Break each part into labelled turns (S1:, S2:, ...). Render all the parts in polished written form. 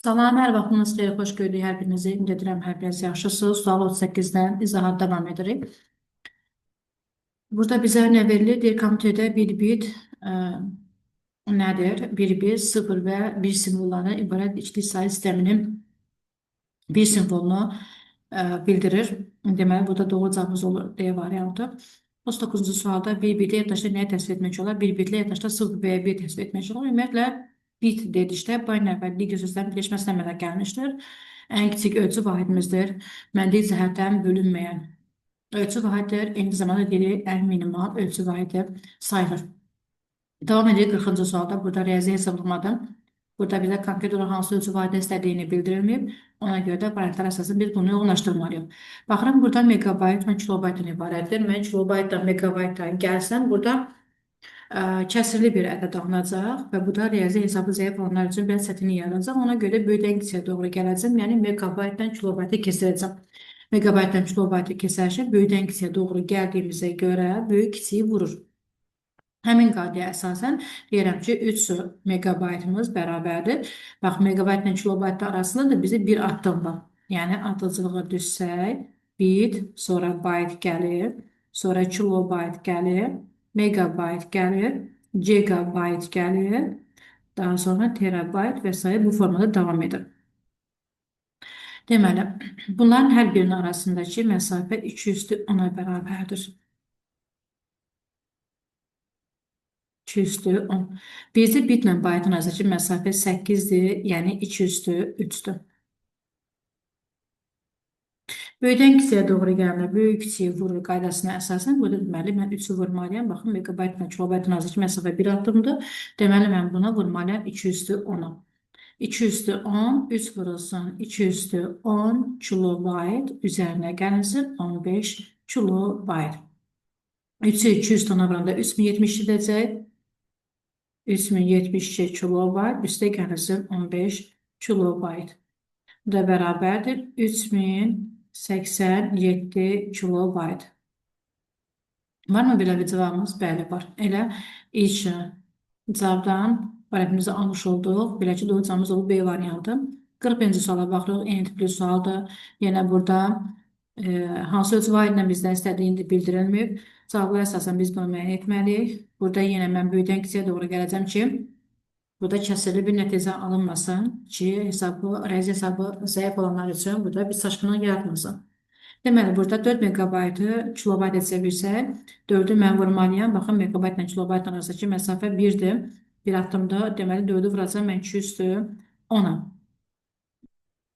S1: Salam, hər vaxtınız xeyir, xoş gördük hər birinizi. Ümid edirəm hər biriniz yaxşısınız. Sual 38-dən izahat davam edirik. Burada bizə nə verilir? Deyir, kompüterdə bir bit nədir? Bir bit, 0 və 1 simvollarından ibarət içli sayı sisteminin bir simvolunu bildirir. Deməli, burada doğru cavabımız olur D variantı. 39-cu sualda bir bitlə yaddaşda nəyi təsvir etmək olar? Bir bitlə yaddaşda 0 və 1 təsvir etmək olar. Ümumiyyətlə, bit dedikdə binary və digər sözlərin birləşməsindən əmələ gəlmişdir. Ən kiçik ölçü vahidimizdir. Məntiq cəhətdən bölünməyən ölçü vahididir. Eyni zamanda dili ən minimal ölçü vahidi sayılır. Davam edirik 40-cı sualda. Burada riyazi hesablamadan. Burada bizə konkret olaraq hansı ölçü vahidi istədiyini bildirilməyib. Ona görə də variantlar əsasında biz bunu yoğunlaşdırmalıyıq. Baxıram, burada megabayt və kilobaytdan ibarətdir. Mən kilobaytdan, megabaytdan gəlsəm, burada kəsirli bir ədəd alınacaq və bu da riyazi hesabı zəif olanlar üçün biraz çətinlik yaradacaq. Ona görə böyüdən kiçiyə doğru gələcəm. Yəni megabaytdan kilobaytı keçirəcəm. Megabaytdan kilobaytı keçərək böyüdən kiçiyə doğru gəldiyimizə görə böyük kiçiyi vurur. Həmin qaydaya əsasən deyirəm ki, 3 megabaytımız bərabərdir. Bax, megabaytla kilobayt arasında da bizi bir addım var. Yəni, adıcılığa düşsək, bit, sonra bayt gəlir, sonra kilobayt gəlir, megabayt gəlir, gigabayt gəlir, daha sonra terabayt və s. bu formada davam edir. Deməli, bunların hər birinin arasındakı məsafə 2/10-a bərabərdir. 2/10. Bircə bitlə baytın arasındakı məsafə 8-dir, yəni 2/3-dür. Böyüdən kiçiyə doğru gələndə böyük kiçiyi vurur qaydasına əsasən, burada deməli mən 3-ü vurmalıyam. Baxın, megabaytla kilobaytın arasındakı məsafə 1 addımdır. Deməli, mən buna vurmalıyam 2/10-a. 2/10, 3 vurulsun 2/10 kilobayt üzərinə gəlsin 15 kilobayt. 3-ü 2/10-a vuranda 3070 edəcək. 3072 kilobayt üstə gəlsin 15 kilobayt. Bu da bərabərdir 3087 kilobayt. Varmı belə bir cavabımız? Bəli, var. Elə ilk cavabdan variantımızı almış olduq. Belə ki, doğru cavabımız olub B variantı. 41-ci suala baxırıq. Eyni tipli sualdır. Yenə burada hansı ölçü vahidindən bizdən istədiyini bildirilməyib. Cavablara əsasən biz bunu müəyyən etməliyik. Burada yenə mən böyüdən kiçiyə doğru gələcəm ki, burada kəsirli bir nəticə alınmasın ki, riyazi hesabı zəif olanlar üçün burada bir çaşqınlıq yaratmasın. Deməli, burada 4 megabaytı kilobayt etsə bilsək, 4-ü mən vurmalıyam. Baxın, megabaytla kilobayt arasındakı məsafə 1-dir. Bir addımda, deməli, 4-ü vuracam mən 2/10-a.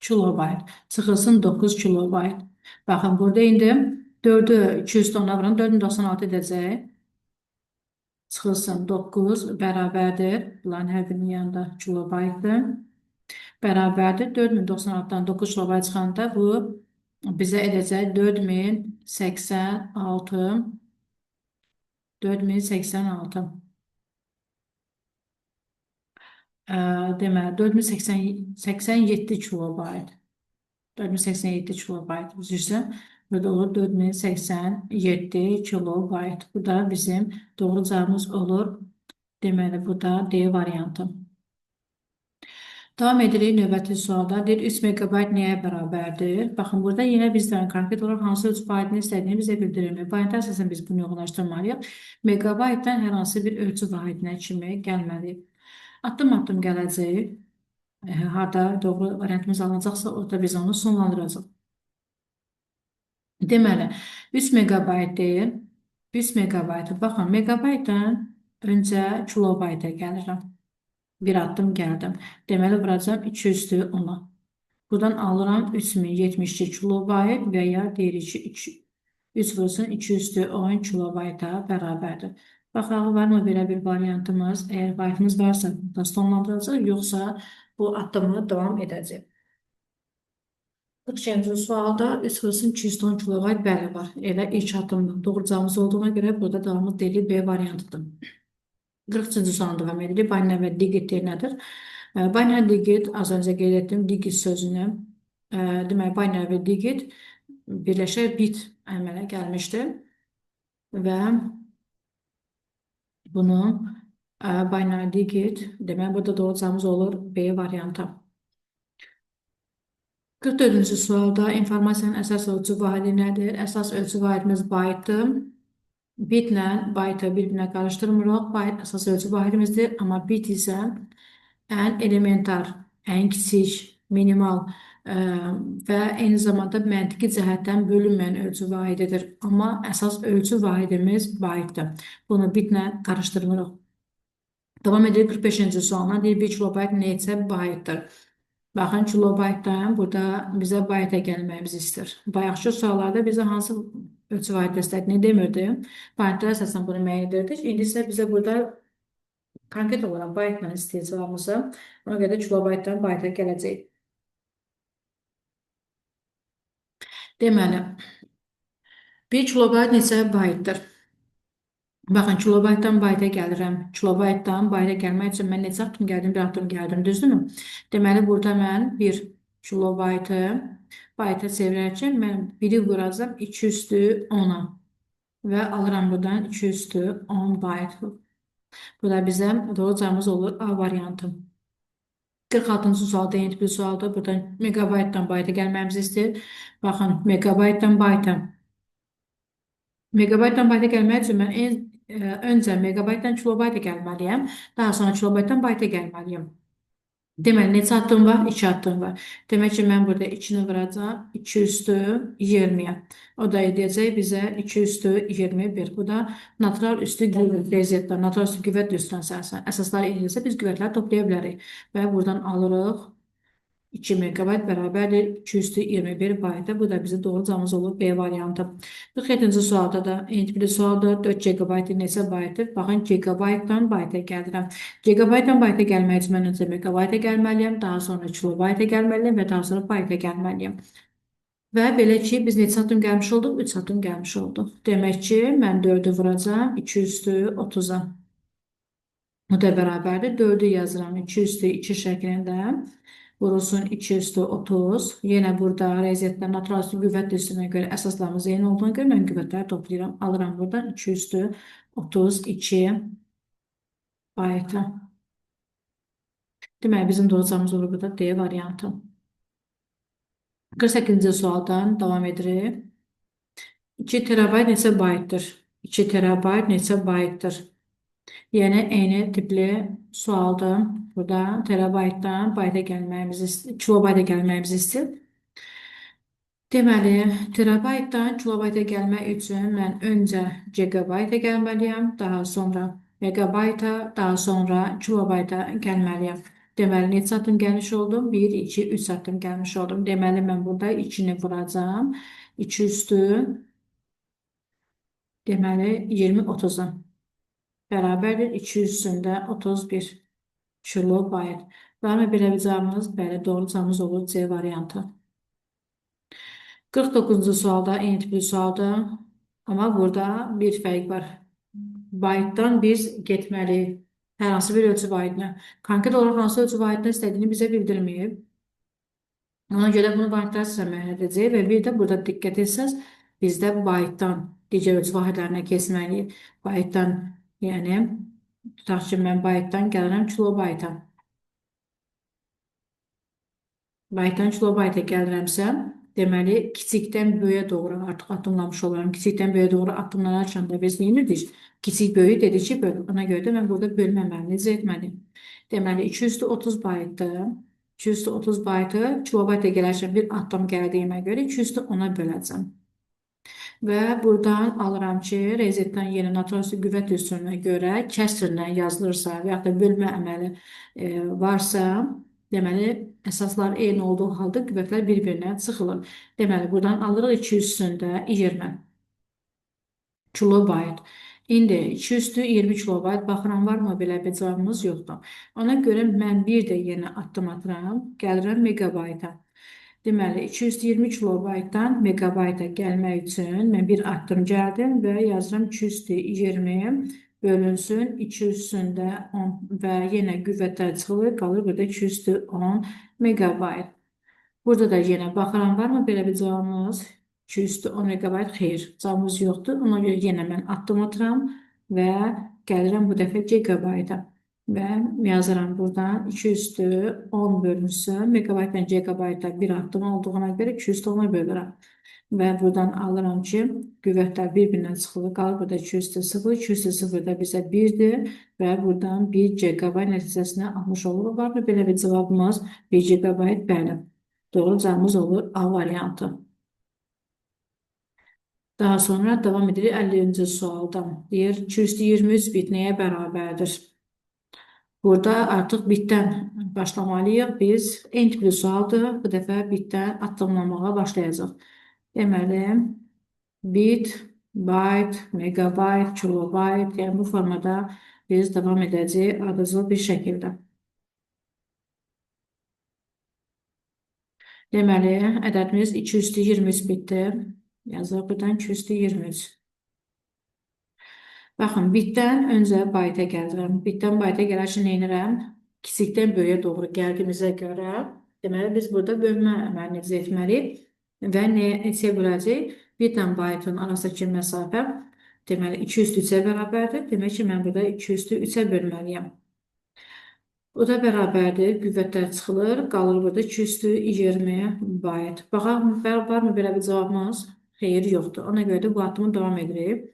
S1: Kilobayt. Çıxılsın 9 kilobayt. Baxın, burada indi 4-ü 2/10-a vuran 4096 edəcək. Çıxılsın 9 bərabərdir. Bunların hər birinin yanında kilobaytdır. Bərabərdir. 4096-dan 9 kilobayt çıxanda bu bizə edəcək 4086. 4086. Deməli, 4087 kilobayt. 4087 kilobayt üzrsə, burada olur 4087 kilobayt. Bu da bizim doğru cavabımız olur. Deməli, bu da D variantı. Davam edirik növbəti sualda. Deyir, 3 megabayt nəyə bərabərdir? Baxın, burada yenə bizdən konkret olaraq hansı ölçü vahidini istədiyini bizə bildirilmir. Bayanta əsasən biz bunu yoğunlaşdırmalıyıq. Megabaytdan hər hansı bir ölçü vahidinə kimi gəlməliyik. Addım-addım gələcəyik. Harada doğru variantımız alınacaqsa, orada biz onu sonlandıracaq. Deməli, 3 megabayt deyil. 3 megabaytı. Baxın, megabaytdan öncə kilobayta gəlirəm. Bir addım gəldim. Deməli, vuracam 2/10-a. Buradan alıram 3072 kilobayt və ya deyirik ki, 3 vursun 2/10 kilobayta bərabərdir. Baxaq, varmı belə bir variantımız? Əgər baytımız varsa, burada sonlandıracaq, yoxsa bu addımı davam edəcək. 42-ci sualda 3 vursun 210 kilobayt bəli var. Elə ilk addımda doğru cavabımız olduğuna görə burada davamı deli B variantıdır. 43-cü sualda davam edirik. Binary və digit nədir? Binary digit, az öncə qeyd etdim, digit sözünü. Demək, binary və digit birləşər bit əmələ gəlmişdir. Və bunu binary digit, demək, burada doğru cavabımız olur B variantı. 44-cü sualda informasiyanın əsas ölçü vahidi nədir? Əsas ölçü vahidimiz baytdır. Bitlə baytı bir-birinə qarışdırmırıq. Bayt əsas ölçü vahidimizdir, amma bit isə ən elementar, ən kiçik, minimal və eyni zamanda məntiqi cəhətdən bölünməyən ölçü vahididir. Amma əsas ölçü vahidimiz baytdır. Bunu bitlə qarışdırmırıq. Davam edirik 45-ci sualına. Deyir 1 kilobayt neçə baytdır? Baxın kilobaytdan burada bizə bayta gəlməyimizi istəyir. Bayaqçı suallarda bizə hansı ölçü vahidi istədiyini demirdi. Baytlar əsasən bunu müəyyən edirdik. İndi isə bizə burada konkret olaraq baytla istəyir cavabımızı. Ona görə də kilobaytdan bayta gələcək. Deməli, 1 kilobayt neçə baytdır? Baxın, kilobaytdan bayta gəlirəm. Kilobaytdan bayta gəlmək üçün mən neçə addım gəldim, bir addım gəldim, düzdürmü? Deməli, burada mən 1 kilobaytı bayta çevirərkən mən 1-i vuracam 2 üstü 10-a və alıram buradan 2 üstü 10 bayt. Bu da bizə doğru cavabımız olur A variantı. 46-cı sual deyint bir sualdır. Buradan megabaytdan bayta gəlməyimizi istəyir. Baxın, megabaytdan bayta. Megabaytdan bayta gəlmək üçün mən öncə megabaytdan kilobayta gəlməliyəm. Daha sonra kilobaytdan bayta gəlməliyəm. Deməli, neçə addım var? 2 addım var. Demək ki, mən burada 2-ni vuracam. 2 üstü 20-yə. O da edəcək bizə 2 üstü 21. Bu da natural üstü qüvvət riyaziyyatlar, natural üstü qüvvət üstünün əsasları eləyirsə biz qüvvətləri toplaya bilərik. Və buradan alırıq 2 megabayt bərabərdir 2 üstü 21 bayta. Bu da bizə doğru cavabımız olur B variantı. 47-ci sualda da eyni sualda 4 gigabayt neçə baytdır? Baxın, gigabaytdan bayta gəlirəm. Gigabaytdan bayta gəlmək üçün mən öncə megabayta gəlməliyəm, daha sonra kilobayta gəlməliyəm və daha sonra bayta gəlməliyəm. Və belə ki, biz neçə addım gəlmiş olduq? 3 addım gəlmiş olduq. Demək ki, mən 4-ü vuracam 2 üstü 30-a. Bu da bərabərdir. 4-ü yazıram 2 üstü 2 şəklində. Vurulsun 2 üstü 30. Yenə burada riyaziyyatlar natural üstü qüvvət üstünə görə əsaslarımız eyni olduğuna görə mən qüvvətləri toplayıram. Alıram buradan 2 üstü 32 baytı. Demək, bizim doğru cavabımız olur burada D variantı. 48-ci sualdan davam edirik. 2 terabayt neçə baytdır? 2 terabayt neçə baytdır? Yəni, eyni tipli sualdır. Burada terabaytdan bayta gəlməyimizi, kilobayta gəlməyimizi istəyir. Deməli, terabaytdan kilobayta gəlmək üçün mən öncə gigabayta gəlməliyəm, daha sonra megabayta, daha sonra kilobayta gəlməliyəm. Deməli, neçə addım gəlmiş oldum? 1, 2, 3 addım gəlmiş oldum. Deməli, mən burada 2-ni vuracam. 2 üstü, deməli, 20, 30-a. Bərabərdir 2 üstündə 31 kilobayt. Var mı belə bir cavabımız? Bəli, doğru cavabımız olur C variantı. 49-cu sualda eyni tipli sualda, amma burada bir fərq var. Baytdan biz getməliyik. Hər hansı bir ölçü vahidinə. Konkret olaraq hansı ölçü vahidinə istədiyini bizə bildirməyib. Ona görə bunu baytlar sizə müəyyən edəcək və bir də burada diqqət etsəz, bizdə baytdan digər ölçü vahidlərinə keçməliyik. Baytdan, yəni, tutaq ki, mən baytdan gəlirəm kilobayta. Baytdan kilobayta gəlirəmsə, deməli, kiçikdən böyüyə doğru artıq addımlamış oluram. Kiçikdən böyüyə doğru addımlanarkən də biz neyirdik? Kiçik böyü dedik ki, böl. Ona görə də mən burada bölmə əməlini icra etməliyim. Deməli, 230 baytdır. 230 baytı kilobayta gələrkən bir addım gəldiyimə görə 210-a böləcəm. Və buradan alıram ki, riyaziyyatdan yeni natural üstü qüvvət üsuluna görə kəsrlə yazılırsa və yaxud da bölmə əməli varsa, deməli, əsaslar eyni olduğu halda qüvvətlər bir-birinə çıxılır. Deməli, buradan alırıq 2 üstündə 20 kilobayt. İndi 2 üstü 20 kilobayt baxıram, varmı belə bir cavabımız yoxdur. Ona görə mən bir də yenə addım atıram, gəlirəm megabayta. Deməli, 220 kilobaytdan megabayta gəlmək üçün mən bir addım gəldim və yazıram 220 bölünsün 2 üstündə 10 və yenə qüvvətlər çıxılır, qalır burada 2 üstü 10 megabayt. Burada da yenə baxıram, varmı belə bir cavabımız? 2 üstü 10 megabayt, xeyr, cavabımız yoxdur. Ona görə yenə mən addım atıram və gəlirəm bu dəfə gigabayta. və yazıram buradan 2 üstü 10 bölünsün. Megabaytla gigabayta bir addım olduğuna görə 2 üstü 10'a bölürəm. Və buradan alıram ki, qüvvətlər bir-birindən çıxılır. Qalır burada 2 üstü 0. 2 üstü 0 da bizə 1'dir və buradan 1 gigabayt nəticəsini almış oluruq. Var mı belə bir cavabımız? 1 gigabayt bəli. Doğru cavabımız olur A variantı. Daha sonra devam edirik 50-ci sualdan. Deyir 223 bit nəyə bərabərdir? Burada artıq bitdən başlamalıyıq. Biz en tipli sualdır. Bu dəfə bitdən addımlamağa başlayacaq. Deməli, bit, byte, megabayt, kilobayt, yəni bu formada biz devam edəcəyik ardıcıl bir şəkildə. Deməli, ədədimiz 223 bitdir. Yazaq buradan 223. Baxın, bitdən öncə bayta gəlirəm. Bitdən bayta gələrkən nə edirəm? Kiçikdən böyüyə doğru gəldiyimizə görə, deməli, biz burada bölmə əməlini icra etməliyik və neçəyə böləcəyik? Bitdən baytın arasındakı məsafə, deməli, 2 üstü 3-ə bərabərdir. Demək ki, mən burada 2 üstü 3-ə bölməliyəm. O da bərabərdir. Qüvvətlər çıxılır. Qalır burada 2 üstü 20 bayt. Baxaq, varmı belə bir cavabımız? Xeyir, yoxdur. Ona görə də bu addımı davam edirik.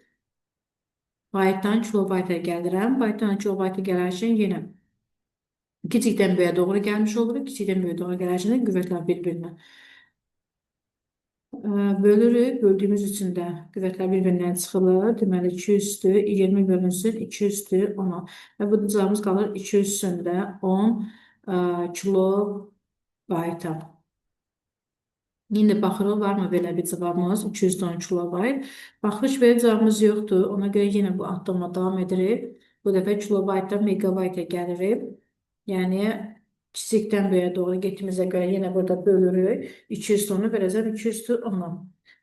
S1: Baytdan kilobayta gəlirəm. Baytdan kilobayta gələrkən yenə kiçikdən böyüyə doğru gəlmiş oluruq. Kiçikdən böyüyə doğru gələrkən qüvvətlər bir-birinə bölürük. Böldüyümüz üçün də qüvvətlər bir-birindən çıxılır. Deməli 2 üstü 20 bölünsün 2 üstü 10'a. Və bu cavabımız qalır 2 üstündə 10 kilobayta. Yine baxırıq, varmı belə bir cavabımız? 210 kilobayt. Baxış belə cavabımız yoxdur. Ona görə yenə bu addımla davam edirik. Bu dəfə kilobaytdan megabayta gəlirik. Yəni, kiçikdən böyüyə doğru getdiyimizə görə yenə burada bölürük. 210'u verəcəm 210'a.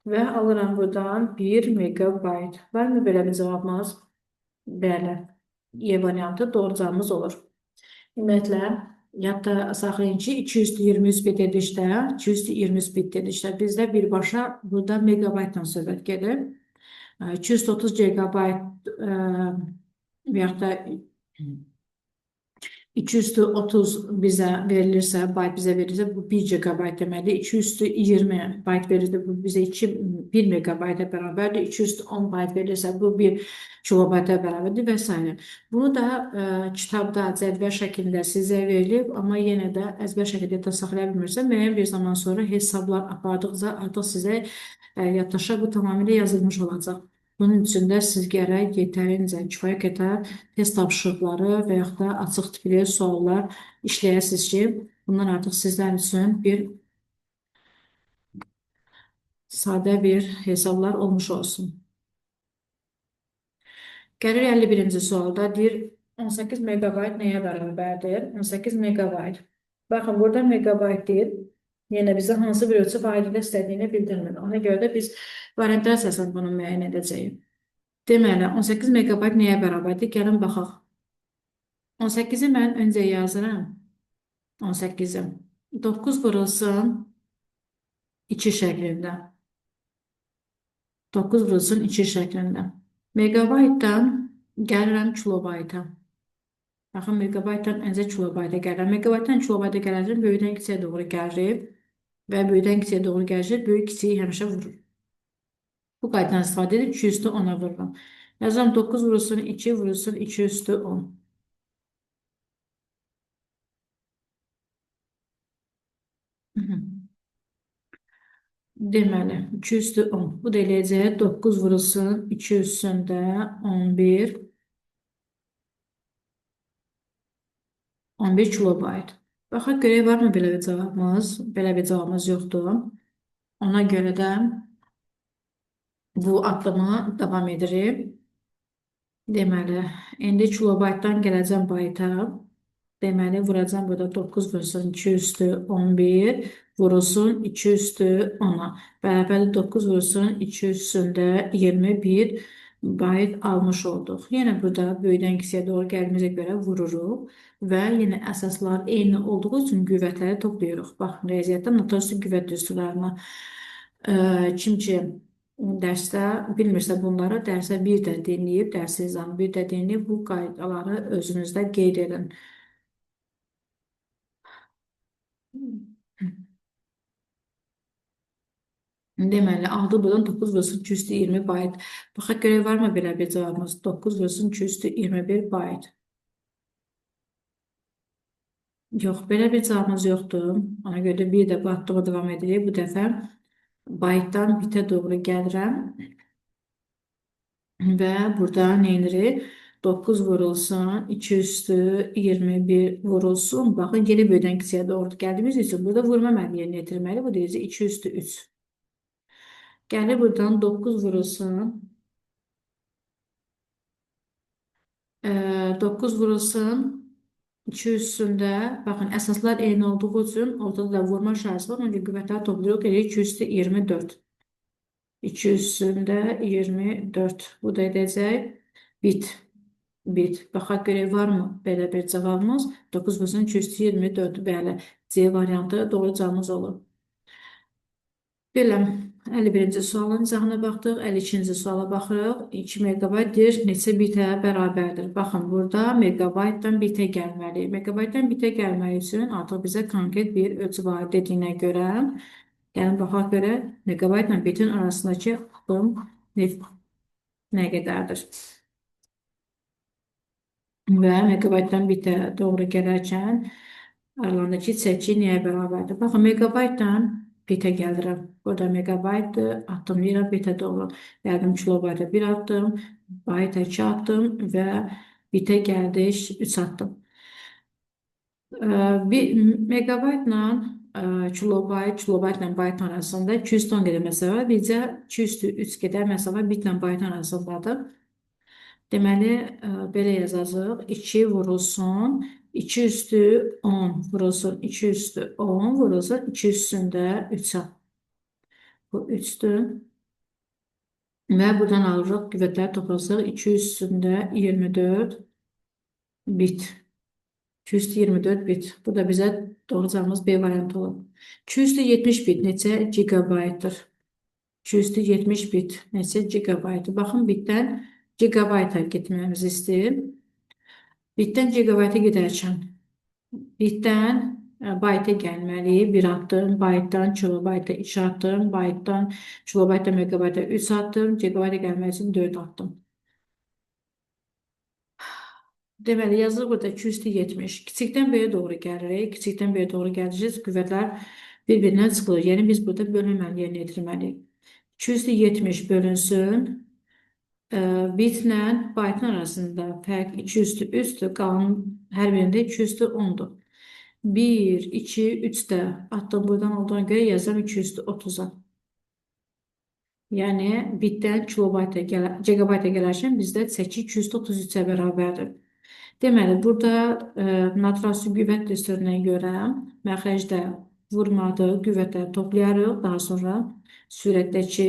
S1: Və alıram buradan 1 megabayt. Varmı belə bir cavabımız? Bəli. E variantı doğru cavabımız olur. Ümumiyyətlə, yadda saxlayın ki, 223 bit edişdə, 223 bit edişdə bizdə birbaşa burada megabaytdan söhbət gedir. 230 gigabayt və yaxud da 2 üstü 30 bizə verilirsə, bayt bizə verilirsə, bu 1 gigabayt deməkdir. 2 üstü 20 bayt verilirsə, bu bizə 1 megabayta bərabərdir. 2 üstü 10 bayt verilirsə, bu 1 kilobayta bərabərdir və s. Bunu da kitabda cədvəl şəklində sizə verilib, amma yenə də əzbər şəkildə yadda saxlaya bilmirsə, müəyyən bir zaman sonra hesablar apardıqca artıq sizə yaddaşa bu tamamilə yazılmış olacaq. Bunun üçün də siz gərək yetərincə kifayət qədər test tapşırıqları və yaxud da açıq tipli suallar işləyəsiniz ki, bunlar artıq sizlər üçün bir sadə bir hesablar olmuş olsun. Gəlir 51-ci sualda deyir 18 megabayt nəyə bərabərdir? 18 megabayt. Baxın, burada megabayt deyil. Yenə bizə hansı bir ölçü failədə istədiyini bildirmir. Ona görə də biz variantlar əsasında bunu müəyyən edəcəyik. Deməli, 18 megabayt nəyə bərabərdir? Gəlin baxaq. 18'i mən öncə yazıram. 18'i. 9 vurulsun 2 şəklində. 9 vurulsun 2 şəklində. Megabaytdan gəlirəm kilobayta. Baxın, megabaytdan öncə kilobayta gəlirəm. Megabaytdan kilobayta gələcəm, böyüdən kiçiyə doğru gəlir və böyüdən kiçiyə doğru gəlir, böyük kiçiyi həmişə vurur. Bu qaydadan istifadə edib 2 üstü 10'a vururam. Yazıram 9 vurulsun 2 vurulsun 2 üstü 10. Deməli, 2 üstü 10. Bu da eləyəcək 9 vurulsun 2 üstündə 11. 11 kilobayt. Baxaq görək, varmı belə bir cavabımız? Belə bir cavabımız yoxdur. Ona görə də bu addımı davam edirik. Deməli, indi kilobaytdan gələcəm bayta. Deməli, vuracam burada 9 vursun 2 üstü 11 vurulsun 2 üstü 10'a. Bərabərdir 9 vursun 2 üstündə 21 bayt almış olduq. Yenə burada böyüdən kiçiyə doğru gəldiyimizə görə vururuq və yenə əsaslar eyni olduğu üçün qüvvətləri toplayırıq. Baxın, riyaziyyatda notasyon qüvvət düsturlarına kim ki Dərsdə bilmirsə bunları dərsə bir də dinləyib, dərsi izahını bir də dinləyib bu qaydaları özünüzdə qeyd edin. Deməli, 6 buradan 9 vursun 220 bayt. Baxaq görək varmı belə bir cavabımız? 9 vursun 221 bayt. Yox, belə bir cavabımız yoxdur. Ona görə də bir də batdığı davam edirik. Bu dəfə baytdan bitə doğru gəlirəm və burada nə edirik? 9 vurulsun, 2 üstü 21 vurulsun. Baxın, geri böldən kiçiyə doğru gəldiyimiz üçün burada vurma əməliyyatını yerinə yetirməli. Bu deyəcək 2 üstü 3. Gəlir buradan 9 vurulsun. 9 vurulsun 2 üstündə, baxın, əsaslar eyni olduğu üçün ortada da vurma şarjı var. Ona görə qüvvətləri toplayırıq. Elə 2 üstü 24. 2 üstündə 24. Bu da edəcək bit. Bit. Baxaq görək varmı belə bir cavabımız? 9 vurulsun 2 üstü 24. Bəli, C variantı doğru cavabımız olur. Belə, 51-ci sualın izahına baxdıq, 52-ci suala baxırıq. 2 megabaytdir, neçə bitə bərabərdir? Baxın, burada megabaytdan bitə gəlməli. Megabaytdan bitə gəlməli üçün artıq bizə konkret bir ölçü var dediyinə görə, gəlin baxaq görə megabaytla bitin arasındakı addım nə qədərdir? Və megabaytdan bitə doğru gələrkən aralarındakı çəki nəyə bərabərdir? Baxın, megabaytdan bitə gəlirəm. Burada megabaytdır, addımlayıram bitə doğru. Gəldim kilobayta 1 addım, bayta 2 addım və bitə gəldik 3 addım. Bir megabaytla kilobaytla bayt arasında 210 qədər məsafə var. Bizcə 203 qədər məsafə bitlə bayt arasındadır. Deməli, belə yazacaq. 2 vurulsun, 2 üstü 10 vurulsun, 2 üstü 10 vurulsun, 2 üstündə 3-ə. Bu 3-dür. Və buradan alırıq, qüvvətləri toplasaq 2 üstündə 24 bit. 2 üstü 24 bit. Bu da bizə doğru cavabımız B variantı olur. 2 üstü 70 bit neçə gigabaytdır? 2 üstü 70 bit neçə gigabaytdır? Baxın, bitdən gigabayta getməyimizi istəyir. Bitdən gigabayta gedərkən, bitdən bayta gəlməliyik. 1 addım, baytdan kilobayta 2 addım, baytdan kilobayta megabayta 3 addım, gigabayta gəlmək üçün 4 addım. Deməli, yazılır burada 270. Kiçikdən böyüyə doğru gəlirik. Kiçikdən böyüyə doğru gələcək. Qüvvətlər bir-birindən çıxılır. Yəni, biz burada bölünməni yerinə yetirməliyik. 270 bölünsün. Bitlə baytın arasında fərq 2 üstü 3-dür. Qalan hər birində 2 üstü 10-dur. 1, 2, 3 də addım buradan olduğuna görə yazıram 2 üstü 30-a. Yəni, bitdən gigabayta gələrkən bizdə çəki 233-ə bərabərdir. Deməli, burada natural qüvvət düsturuna görə məxrəcdə vurmadı, qüvvətləri toplayarıq. Daha sonra sürətdəki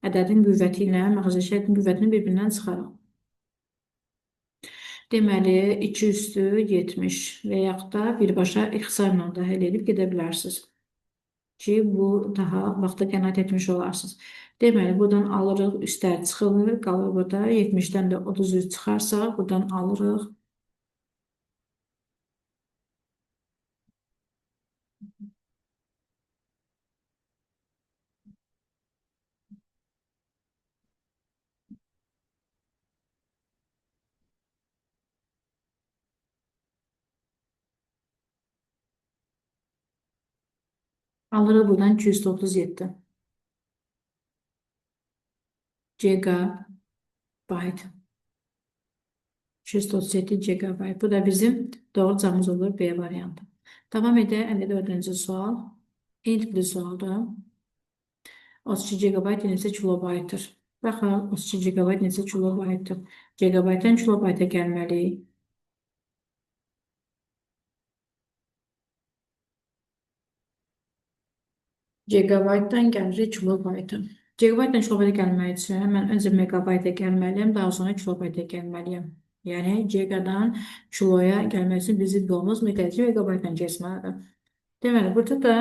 S1: ədədin qüvvəti ilə məxrəcdəki ədədin qüvvətini bir-birindən çıxarıq. Deməli, 2 üstü 70 və yaxud da birbaşa ixtisarla da həll edib gedə bilərsiniz ki, bu daha vaxta qənaət etmiş olarsınız. Deməli, buradan alırıq, üstlər çıxılır, qalır burada 70-dən də 33 çıxarsa, buradan alırıq. Alırıq buradan 237 gigabayt. 237 gigabayt. Bu da bizim doğru cavabımız olur B variantı. Devam edək 54-cü sual. Eyni tipli sualdır. 32 gigabayt neçə kilobaytdır? Baxın, 32 gigabayt neçə kilobaytdır? Gigabaytdan kilobayta gəlməliyik. Gigabaytdan gəlirik kilobayta. Gigabaytdan kilobayta gəlmək üçün mən öncə megabayta gəlməliyəm, daha sonra kilobayta gəlməliyəm. Yəni, gigadan kiloya gəlmək üçün bizim yolumuz megabaytdan keçməlidir. Deməli, burada da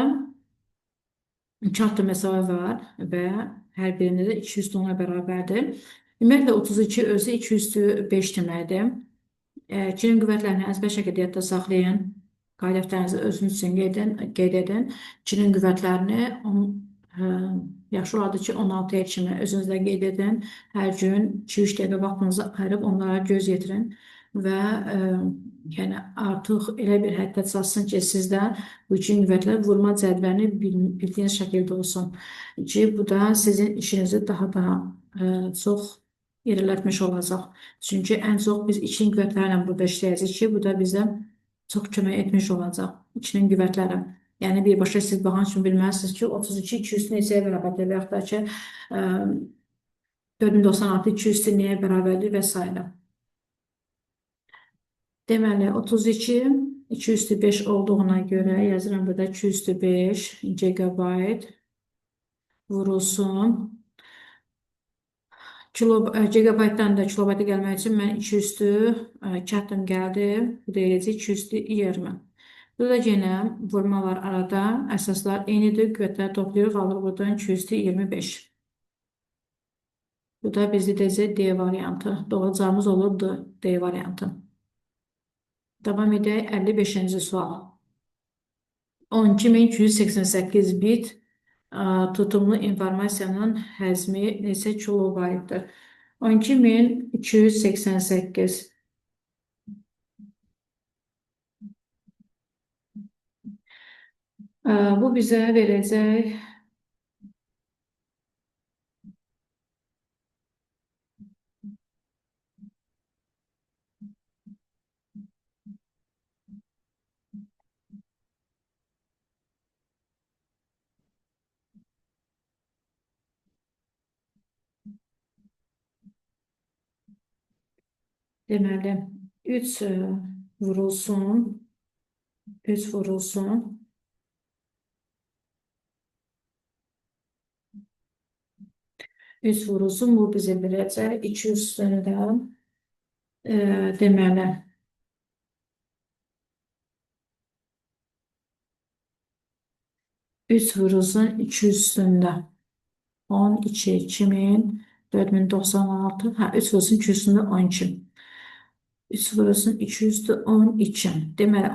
S1: 2 addım məsafə var və Hər birində də 2 üstü 10-a bərabərdir. Ümumiyyətlə 32 özü 2 üstü 5 deməkdir. Çinin qüvvətlərini əzbər şəkildə yadda saxlayın. Qaidə dəftərinizi özünüz üçün qeyd edin. Çinin qüvvətlərini yaxşı olardı ki, 16-ya kimi özünüzdə qeyd edin. Hər gün 2-3 dəqiqə vaxtınızı ayırıb onlara göz yetirin və yəni artıq elə bir həddə çatsın ki, sizdə bu Çin qüvvətlər vurma cədvəlini bildiyiniz şəkildə olsun ki, bu da sizin işinizi daha da çox irələtmiş olacaq. Çünki ən çox biz içinin qüvvətlərlə burada işləyəcəyik ki, bu da bizə çox kömək etmiş olacaq. İçinin qüvvətləri. Yəni birbaşa siz baxan kimi bilməlisiniz ki, 32 200 neçəyə bərabərdir və yaxud da ki, 4096 200 nəyə bərabərdir və s. Deməli, 32 2 üstü 5 olduğuna görə yazıram burada 2 üstü 5 GB vurulsun. Gigabaytdan da kilobayta gəlmək üçün mən 2 üstü çatdım gəldi. Bu da eləcək 2 üstü 20. Burada yenə vurma var arada. Əsaslar eynidir. Qüvvətləri toplayırıq. Alırıq buradan 2 üstü 25. Bu da bizdə deyəcək D variantı. Doğru cavabımız olur D variantı. Davam edək 55-ci sual. 12288 bit tutumlu informasiyanın həzmi neçə kilobaytdır? 12288 bu bizə verəcək deməli 3 vurulsun 3 vurulsun 3 vurulsun bu bizə verəcək 2 üstündə deməli 3 vurulsun 2 üstündə 12 2000 4096 3 vurulsun 2 üstündə 12 3 vurulsun 2 üstü 12 deməli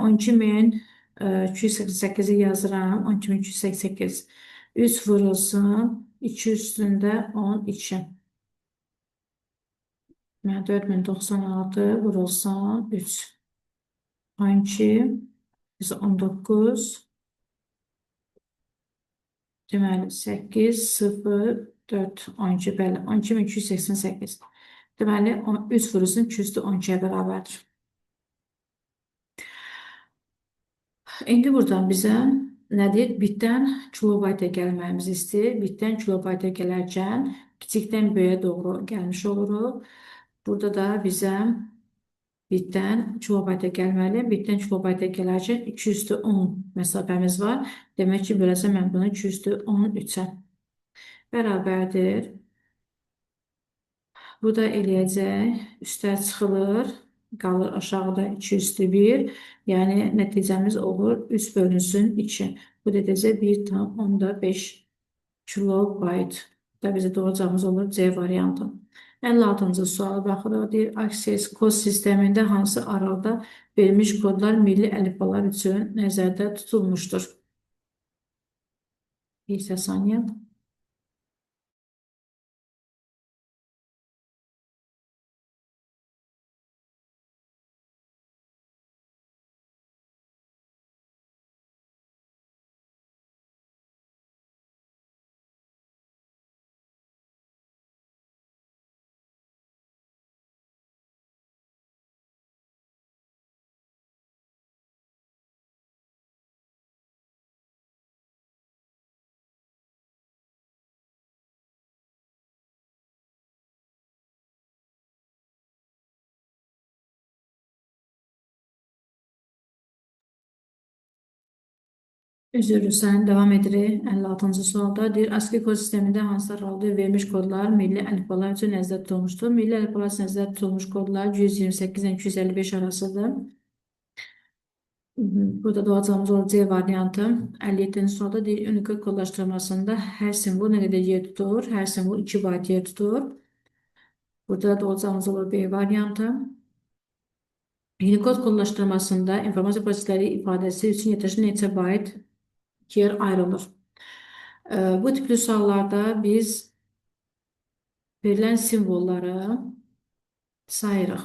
S1: 12288-i yazıram 12288 3 vurulsun 2 üstündə 12 4096 vurulsun 3 12 119 deməli 8 0 4 12 bəli 12288 deməli 3 vurulsun 2 üstü 12-yə bərabərdir. İndi buradan bizə nə deyir? Bitdən kilobayta gəlməyimizi istəyir. Bitdən kilobayta gələrkən kiçikdən böyüyə doğru gəlmiş oluruq. Burada da bizə bitdən kilobayta gəlməli. Bitdən kilobayta gələrkən 2 üstü 10 məsafəmiz var. Demək ki, böləcəm mən bunu 2 üstü 13-ə. Bərabərdir. Bu da eləyəcək. Üstə çıxılır. Qalır aşağıda 2 üstü 1. Yəni, nəticəmiz olur 3 bölünsün 2. Bu da edəcək 1,5 kilobayt. Da bizə doğru cavabımız olur C variantı. 56-cı suala baxırıq. Deyir, Access kod sistemində hansı aralıqda verilmiş kodlar milli əlifbalar üçün nəzərdə tutulmuşdur? Bir saniyə. Üzrlüsən, davam edirik. 56-cı sualda deyir, ASCII kod sistemində hansı aralıqda verilmiş kodlar milli əlifbalar üçün nəzərdə tutulmuşdur? Milli əlifbalar üçün nəzərdə tutulmuş kodlar 128-255 arasıdır. Burada doğacağımız olan C variantı 57. soruda deyir Unicode kodlaşdırmasında hər simvol nə qədər yer tutur? Hər simvol 2 bayt yer tutur. Burada doğacağımız olan B variantı. Unicode kodlaşdırmasında informasiya prosesləri ifadəsi üçün yetəşən neçə bayt yer ayrılır? Bu tipli suallarda biz verilən simvolları sayırıq.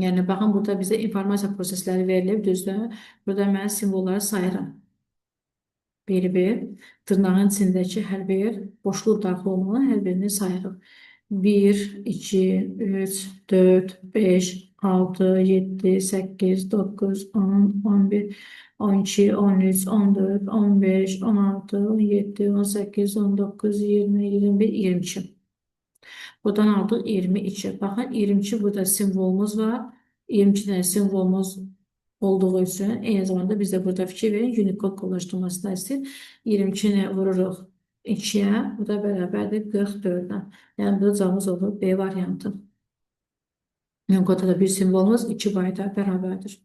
S1: Yəni, baxın, burada bizə informasiya prosesləri verilib, düzdür. Burada mən simvolları sayıram. Bir, dırnağın içindəki hər bir boşluq daxil olmalı, hər birini sayırıq. 1, 2, 3, 4, 5, 6, 7, 8, 9, 10, 11, 12, 13, 14, 15, 16, 17, 18, 19, 20, 21, 22. Buradan aldıq 22. Baxın, 22 burada simvolumuz var. 22 dənə simvolumuz olduğu üçün eyni zamanda biz də burada fikir verin. Unicode kodlaşdırmasına istəyir. 22-ni vururuq 2-yə. Bu da bərabərdir 44-dən. Yəni, burada cavabımız olur B variantı. Unicode-da bir simvolumuz 2 bayta bərabərdir.